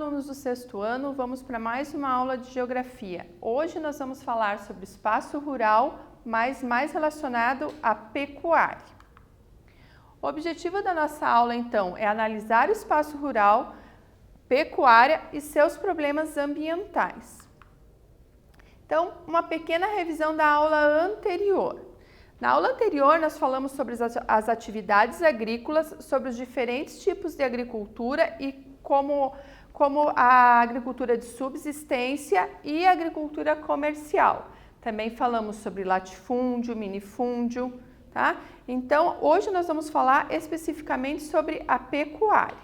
alunos do sexto ano, vamos para mais uma aula de geografia. Hoje nós vamos falar sobre espaço rural, mas mais relacionado à pecuária. O objetivo da nossa aula, então, é analisar o espaço rural, pecuária e seus problemas ambientais. Então, uma pequena revisão da aula anterior. Na aula anterior, nós falamos sobre as atividades agrícolas, sobre os diferentes tipos de agricultura e como a agricultura de subsistência e a agricultura comercial. Também falamos sobre latifúndio, minifúndio, tá? Então, hoje nós vamos falar especificamente sobre a pecuária.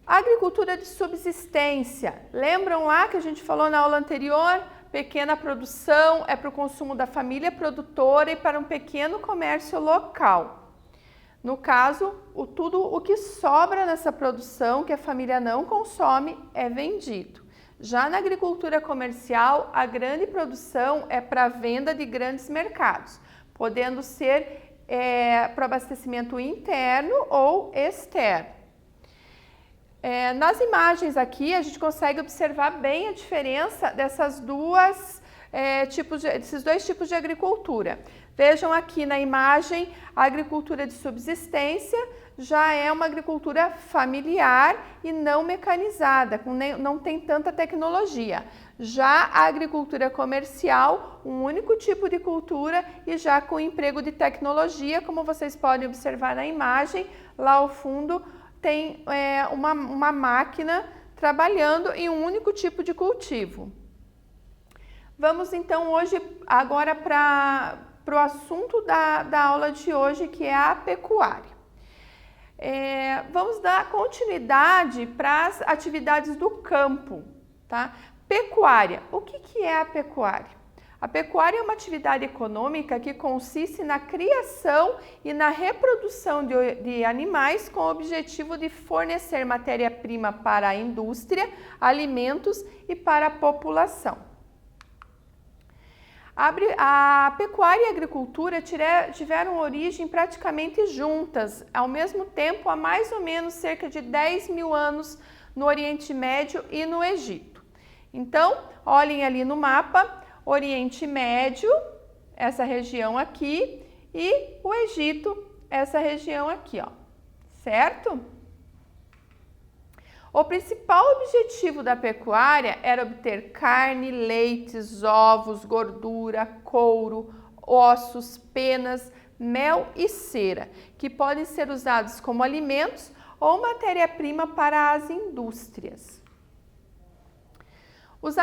A agricultura de subsistência. Lembram lá que a gente falou na aula anterior? Pequena produção é para o consumo da família produtora e para um pequeno comércio local. No caso, tudo o que sobra nessa produção que a família não consome é vendido. Já na agricultura comercial, a grande produção é para a venda de grandes mercados, podendo ser para abastecimento interno ou externo. Nas imagens aqui, a gente consegue observar bem a diferença desses dois tipos de agricultura. Vejam aqui na imagem, a agricultura de subsistência já é uma agricultura familiar e não mecanizada, não tem tanta tecnologia. Já a agricultura comercial, um único tipo de cultura e já com emprego de tecnologia, como vocês podem observar na imagem, lá ao fundo tem uma máquina trabalhando em um único tipo de cultivo. Vamos então hoje agora para o assunto da aula de hoje, que é a pecuária. Vamos dar continuidade para as atividades do campo, tá? Pecuária. O que é a pecuária? A pecuária é uma atividade econômica que consiste na criação e na reprodução de animais com o objetivo de fornecer matéria-prima para a indústria, alimentos e para a população. A pecuária e a agricultura tiveram origem praticamente juntas, ao mesmo tempo há mais ou menos cerca de 10 mil anos no Oriente Médio e no Egito. Então, olhem ali no mapa, Oriente Médio, essa região aqui, e o Egito, essa região aqui, ó, certo? O principal objetivo da pecuária era obter carne, leites, ovos, gordura, couro, ossos, penas, mel e cera, que podem ser usados como alimentos ou matéria-prima para as indústrias. Os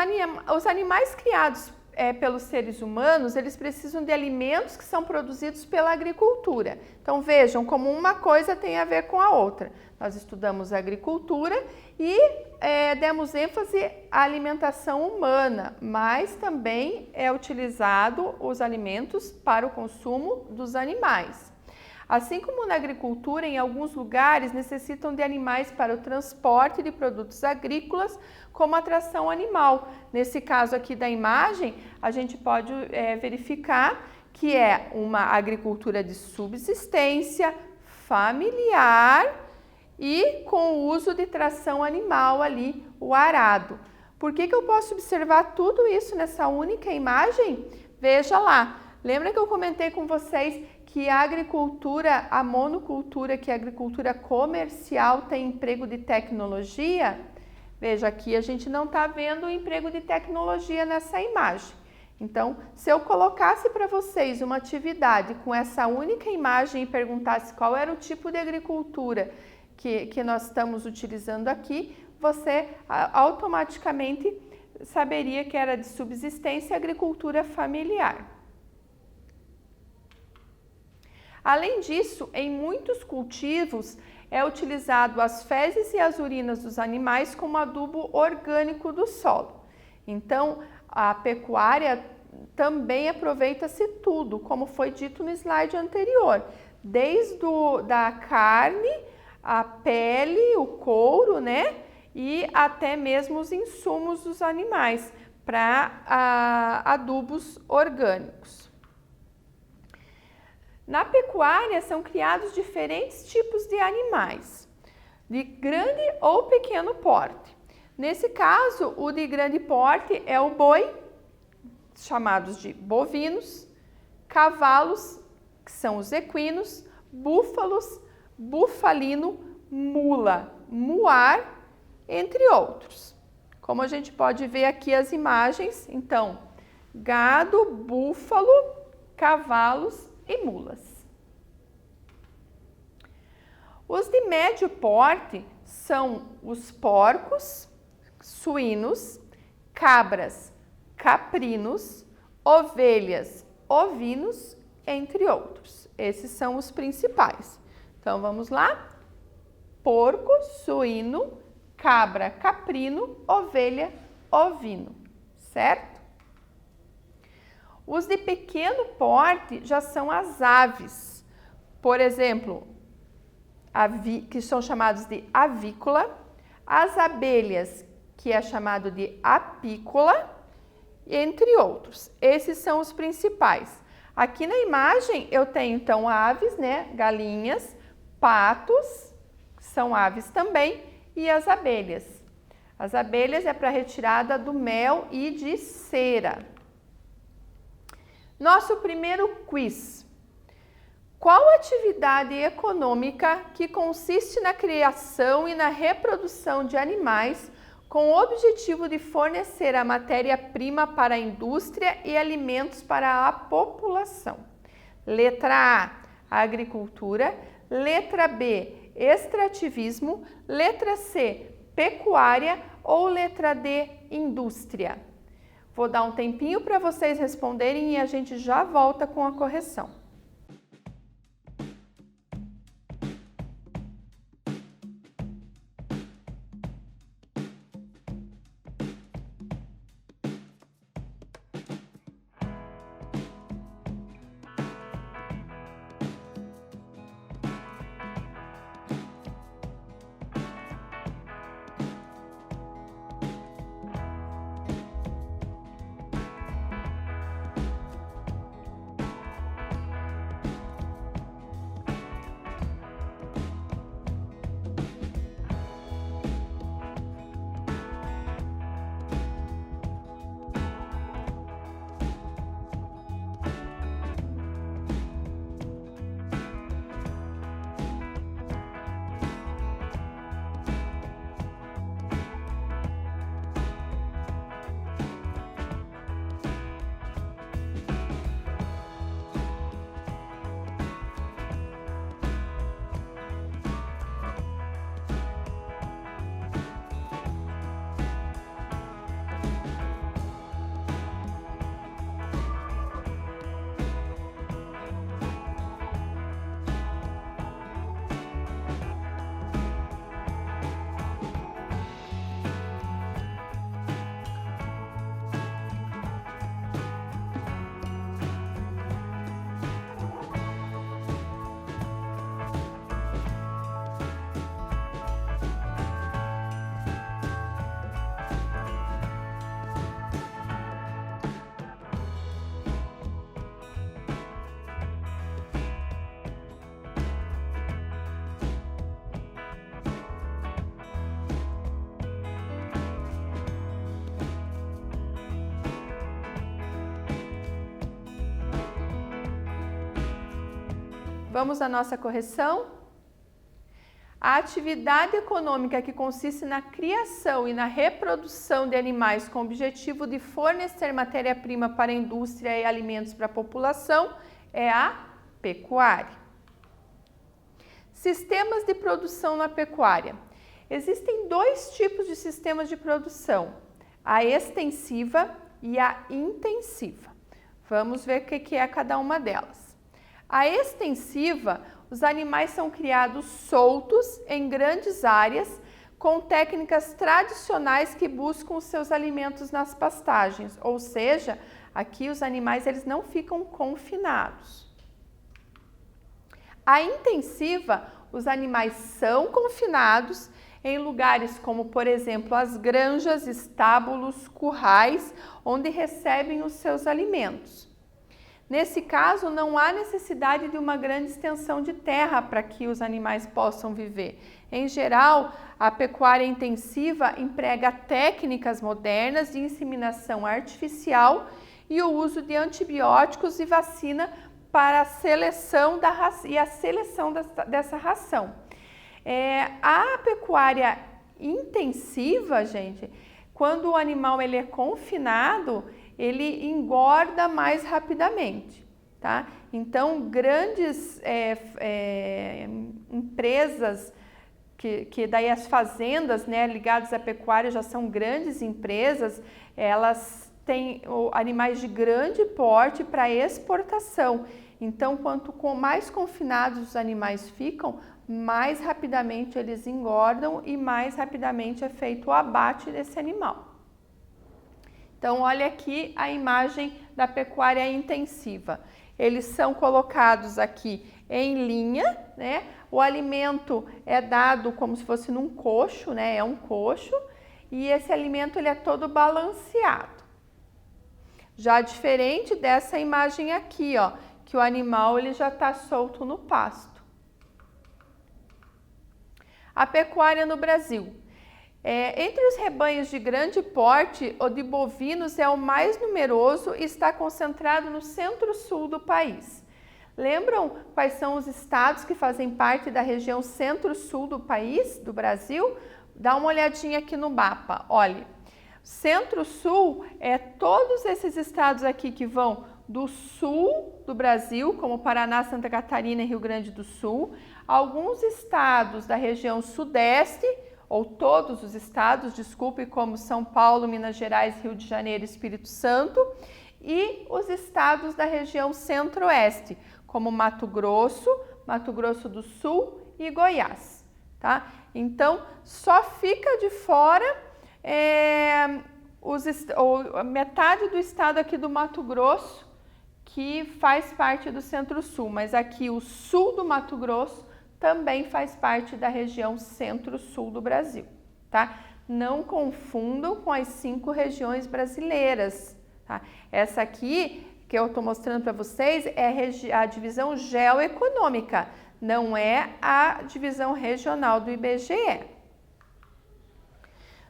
animais criados pelos seres humanos, eles precisam de alimentos que são produzidos pela agricultura. Então vejam como uma coisa tem a ver com a outra. Nós estudamos a agricultura e demos ênfase à alimentação humana, mas também é utilizado os alimentos para o consumo dos animais. Assim como na agricultura, em alguns lugares necessitam de animais para o transporte de produtos agrícolas, como atração animal. Nesse caso aqui da imagem, a gente pode verificar que é uma agricultura de subsistência, familiar e com o uso de tração animal ali, o arado. Por que eu posso observar tudo isso nessa única imagem? Veja lá. Lembra que eu comentei com vocês que a agricultura, a monocultura, que é a agricultura comercial, tem emprego de tecnologia? Veja, aqui a gente não está vendo o emprego de tecnologia nessa imagem. Então, se eu colocasse para vocês uma atividade com essa única imagem e perguntasse qual era o tipo de agricultura que nós estamos utilizando aqui, você automaticamente saberia que era de subsistência e agricultura familiar. Além disso, em muitos cultivos é utilizado as fezes e as urinas dos animais como adubo orgânico do solo. Então, a pecuária também aproveita-se tudo, como foi dito no slide anterior, desde da carne, a pele, o couro, né? E até mesmo os insumos dos animais para adubos orgânicos. Na pecuária são criados diferentes tipos de animais. de grande ou pequeno porte. Nesse caso, o de grande porte é o boi, chamados de bovinos, cavalos, que são os equinos, búfalos, bufalino, mula, muar, entre outros. Como a gente pode ver aqui as imagens, então, gado, búfalo, cavalos e mulas. Os de médio porte são os porcos, suínos, cabras, caprinos, ovelhas, ovinos, entre outros. Esses são os principais. Então, vamos lá? Porco, suíno, cabra, caprino, ovelha, ovino, certo? Os de pequeno porte já são as aves. Por exemplo, que são chamados de avícola, as abelhas, que é chamado de apícola, entre outros. Esses são os principais. Aqui na imagem eu tenho então aves, né, galinhas, patos, que são aves também, e as abelhas. As abelhas é para retirada do mel e de cera. Nosso primeiro quiz. Qual atividade econômica que consiste na criação e na reprodução de animais com o objetivo de fornecer a matéria-prima para a indústria e alimentos para a população? Letra A, agricultura. Letra B, extrativismo. Letra C, pecuária. Ou letra D, indústria? Vou dar um tempinho para vocês responderem e a gente já volta com a correção. Vamos à nossa correção? A atividade econômica que consiste na criação e na reprodução de animais com o objetivo de fornecer matéria-prima para a indústria e alimentos para a população é a pecuária. Sistemas de produção na pecuária. Existem dois tipos de sistemas de produção, a extensiva e a intensiva. Vamos ver o que é cada uma delas. A extensiva, os animais são criados soltos em grandes áreas, com técnicas tradicionais que buscam os seus alimentos nas pastagens, ou seja, aqui os animais eles não ficam confinados. A intensiva, os animais são confinados em lugares como, por exemplo, as granjas, estábulos, currais, onde recebem os seus alimentos. Nesse caso, não há necessidade de uma grande extensão de terra para que os animais possam viver. Em geral, a pecuária intensiva emprega técnicas modernas de inseminação artificial e o uso de antibióticos e vacina para a seleção dessa ração. A pecuária intensiva, gente, quando o animal ele é confinado, ele engorda mais rapidamente, tá? Então, grandes empresas, que daí as fazendas, né, ligadas à pecuária já são grandes empresas, elas têm animais de grande porte para exportação. Então, quanto mais confinados os animais ficam, mais rapidamente eles engordam e mais rapidamente é feito o abate desse animal. Então, olha aqui a imagem da pecuária intensiva. Eles são colocados aqui em linha, né? O alimento é dado como se fosse num coxo, né? É um coxo, e esse alimento ele é todo balanceado. Já diferente dessa imagem aqui, ó, que o animal ele já está solto no pasto. A pecuária no Brasil. Entre os rebanhos de grande porte, o de bovinos é o mais numeroso e está concentrado no centro-sul do país. Lembram quais são os estados que fazem parte da região centro-sul do país, do Brasil? Dá uma olhadinha aqui no mapa. Olha, centro-sul é todos esses estados aqui que vão do sul do Brasil, como Paraná, Santa Catarina e Rio Grande do Sul, alguns estados da região sudeste, ou todos os estados, desculpe, como São Paulo, Minas Gerais, Rio de Janeiro e Espírito Santo, e os estados da região centro-oeste, como Mato Grosso do Sul e Goiás, tá? Então, só fica de fora metade do estado aqui do Mato Grosso, que faz parte do centro-sul, mas aqui o sul do Mato Grosso também faz parte da região centro-sul do Brasil, tá? Não confundam com as 5 regiões brasileiras, tá? Essa aqui que eu estou mostrando para vocês é a divisão geoeconômica, não é a divisão regional do IBGE.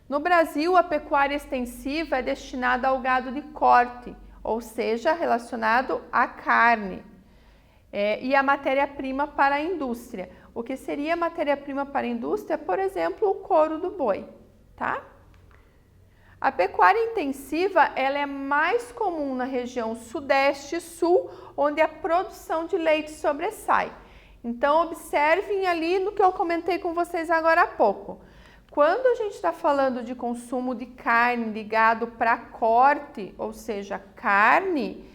No Brasil, a pecuária extensiva é destinada ao gado de corte, ou seja, relacionado à carne, e a matéria-prima para a indústria. O que seria matéria-prima para a indústria? Por exemplo, o couro do boi, tá? A pecuária intensiva, ela é mais comum na região sudeste e sul, onde a produção de leite sobressai. Então, observem ali no que eu comentei com vocês agora há pouco. Quando a gente está falando de consumo de carne de gado para corte, ou seja, carne,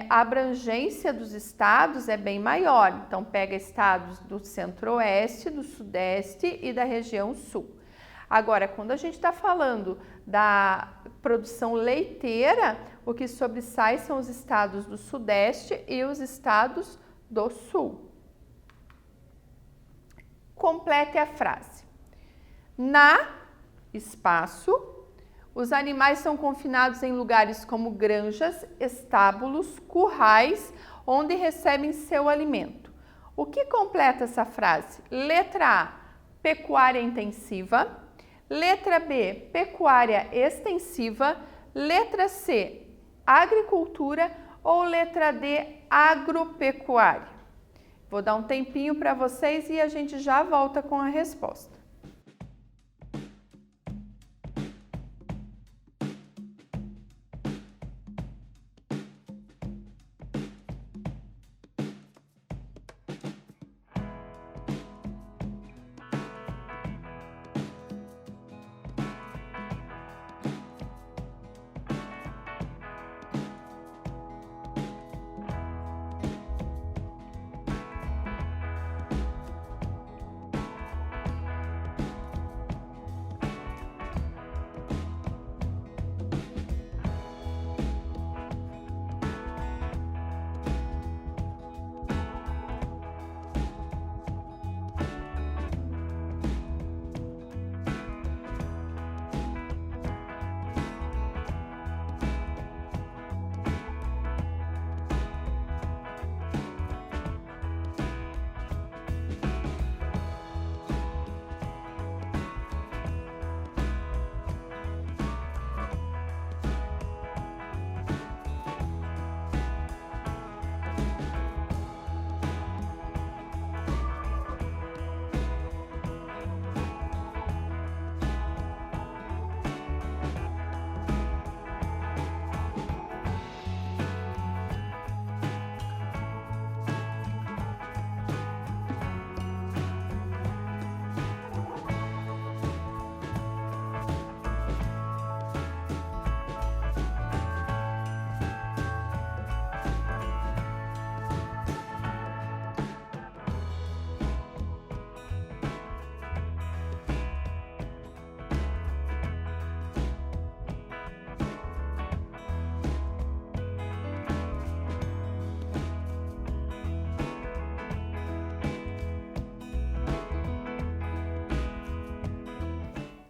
a abrangência dos estados é bem maior. Então, pega estados do centro-oeste, do sudeste e da região sul. Agora, quando a gente está falando da produção leiteira, o que sobressai são os estados do sudeste e os estados do sul. Complete a frase. Espaço, os animais são confinados em lugares como granjas, estábulos, currais, onde recebem seu alimento. O que completa essa frase? Letra A, pecuária intensiva. Letra B, pecuária extensiva. Letra C, agricultura. Ou letra D, agropecuária. Vou dar um tempinho para vocês e a gente já volta com a resposta.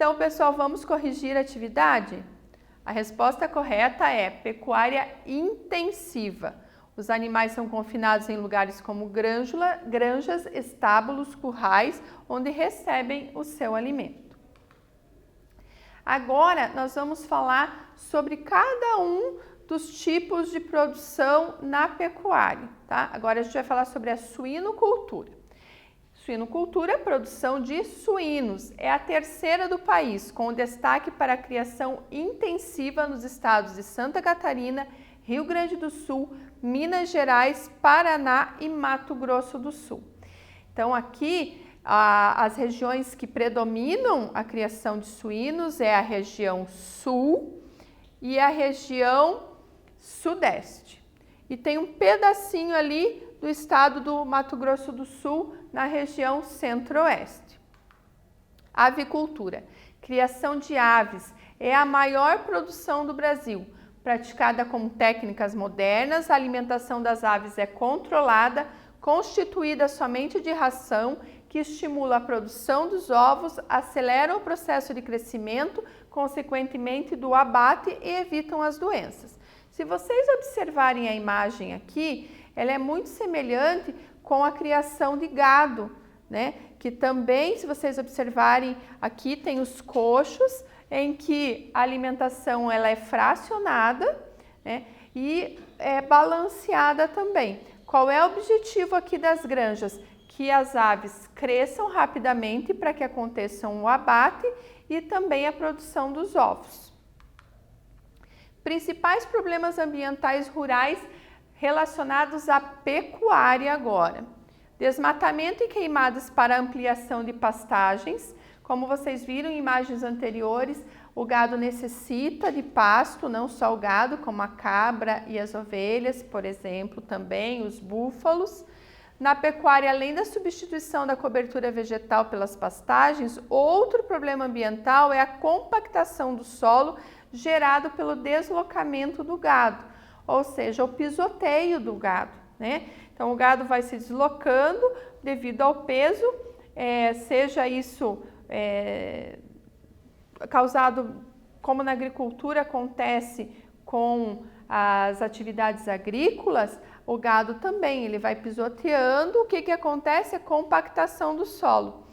Então, pessoal, vamos corrigir a atividade? A resposta correta é pecuária intensiva. Os animais são confinados em lugares como granjas, estábulos, currais, onde recebem o seu alimento. Agora, nós vamos falar sobre cada um dos tipos de produção na pecuária, tá? Agora a gente vai falar sobre a suinocultura. Suinocultura, produção de suínos, é a terceira do país, com destaque para a criação intensiva nos estados de Santa Catarina, Rio Grande do Sul, Minas Gerais, Paraná e Mato Grosso do Sul. Então aqui as regiões que predominam a criação de suínos é a região sul e a região sudeste. E tem um pedacinho ali do estado do Mato Grosso do Sul, na região centro-oeste. Avicultura. Criação de aves é a maior produção do Brasil. Praticada com técnicas modernas, a alimentação das aves é controlada, constituída somente de ração, que estimula a produção dos ovos, acelera o processo de crescimento, consequentemente do abate e evitam as doenças. Se vocês observarem a imagem aqui, ela é muito semelhante com a criação de gado, né? Que também, se vocês observarem, aqui tem os coxos, em que a alimentação ela é fracionada, né? E é balanceada também. Qual é o objetivo aqui das granjas? Que as aves cresçam rapidamente para que aconteça o abate e também a produção dos ovos. Principais problemas ambientais rurais relacionados à pecuária agora. Desmatamento e queimadas para ampliação de pastagens. Como vocês viram em imagens anteriores, o gado necessita de pasto, não só o gado, como a cabra e as ovelhas, por exemplo, também os búfalos. Na pecuária, além da substituição da cobertura vegetal pelas pastagens, outro problema ambiental é a compactação do solo gerado pelo deslocamento do gado, ou seja, o pisoteio do gado, né? Então, o gado vai se deslocando devido ao peso, seja isso causado, como na agricultura acontece com as atividades agrícolas, o gado também, ele vai pisoteando. O que acontece? A compactação do solo.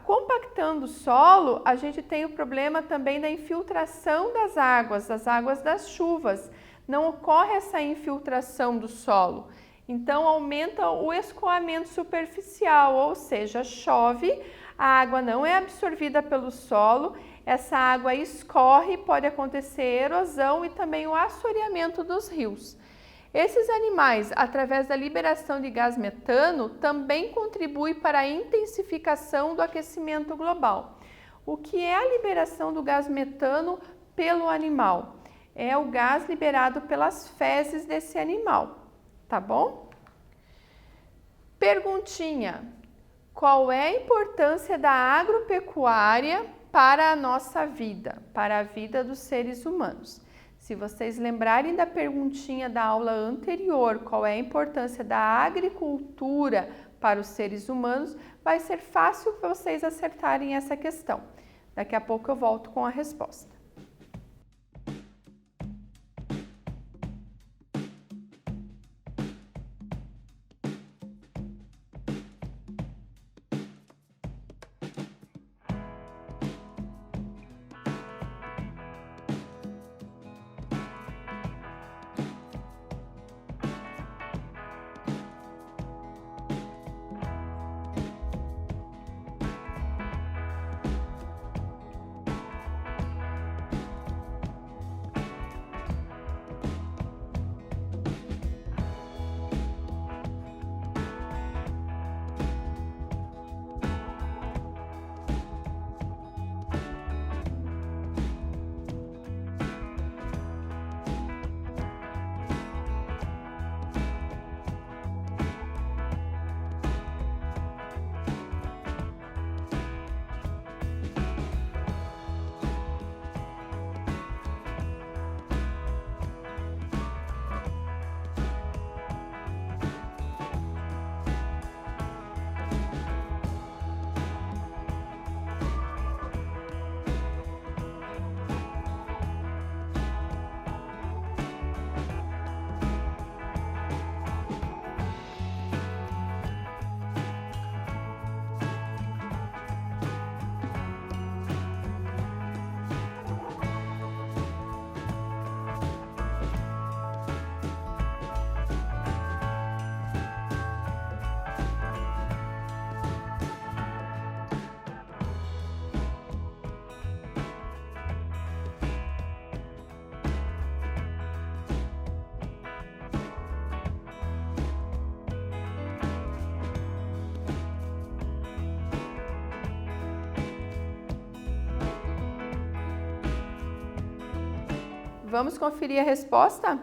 Compactando o solo, a gente tem o problema também da infiltração das águas das chuvas. Não ocorre essa infiltração do solo. Então, aumenta o escoamento superficial, ou seja, chove, a água não é absorvida pelo solo, essa água escorre, pode acontecer erosão e também o assoreamento dos rios. Esses animais, através da liberação de gás metano, também contribuem para a intensificação do aquecimento global. O que é a liberação do gás metano pelo animal? É o gás liberado pelas fezes desse animal, tá bom? Perguntinha: qual é a importância da agropecuária para a nossa vida, para a vida dos seres humanos? Se vocês lembrarem da perguntinha da aula anterior, qual é a importância da agricultura para os seres humanos, vai ser fácil vocês acertarem essa questão. Daqui a pouco eu volto com a resposta. Vamos conferir a resposta?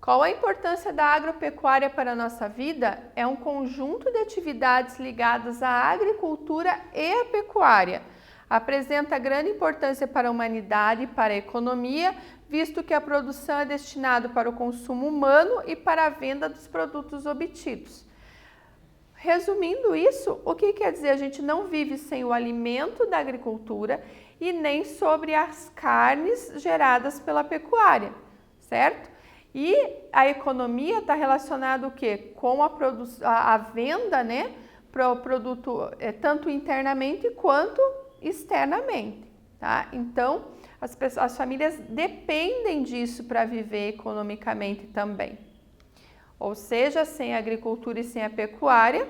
Qual a importância da agropecuária para a nossa vida? É um conjunto de atividades ligadas à agricultura e à pecuária. Apresenta grande importância para a humanidade e para a economia, visto que a produção é destinada para o consumo humano e para a venda dos produtos obtidos. Resumindo isso, o que quer dizer? A gente não vive sem o alimento da agricultura e nem sobre as carnes geradas pela pecuária, certo? E a economia está relacionada o quê? Com a venda, né, para o produto, tanto internamente quanto externamente, tá? Então, as famílias dependem disso para viver economicamente também. Ou seja, sem a agricultura e sem a pecuária,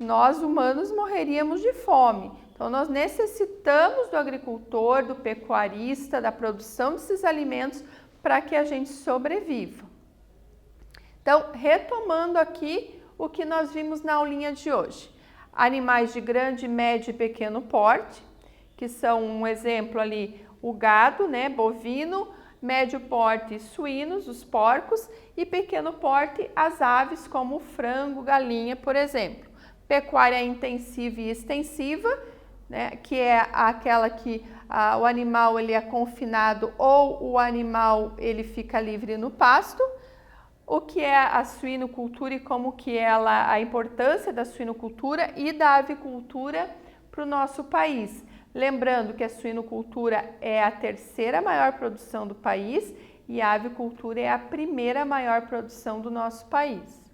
nós humanos morreríamos de fome. Então, nós necessitamos do agricultor, do pecuarista, da produção desses alimentos para que a gente sobreviva. Então, retomando aqui o que nós vimos na aulinha de hoje. Animais de grande, médio e pequeno porte, que são um exemplo ali, o gado, né, bovino, médio porte, suínos, os porcos, e pequeno porte, as aves, como o frango, galinha, por exemplo. Pecuária intensiva e extensiva, né, que é aquela que o animal ele é confinado ou o animal ele fica livre no pasto. O que é a suinocultura e como que a importância da suinocultura e da avicultura para o nosso país. Lembrando que a suinocultura é a terceira maior produção do país e a avicultura é a primeira maior produção do nosso país.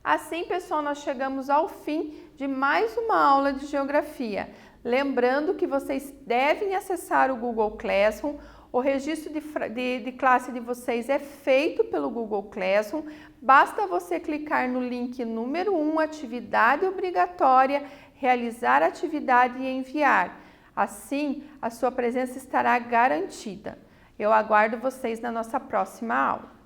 Assim, pessoal, nós chegamos ao fim de mais uma aula de geografia. Lembrando que vocês devem acessar o Google Classroom. O registro de classe de vocês é feito pelo Google Classroom. Basta você clicar no link número 1, atividade obrigatória, realizar a atividade e enviar. Assim, a sua presença estará garantida. Eu aguardo vocês na nossa próxima aula.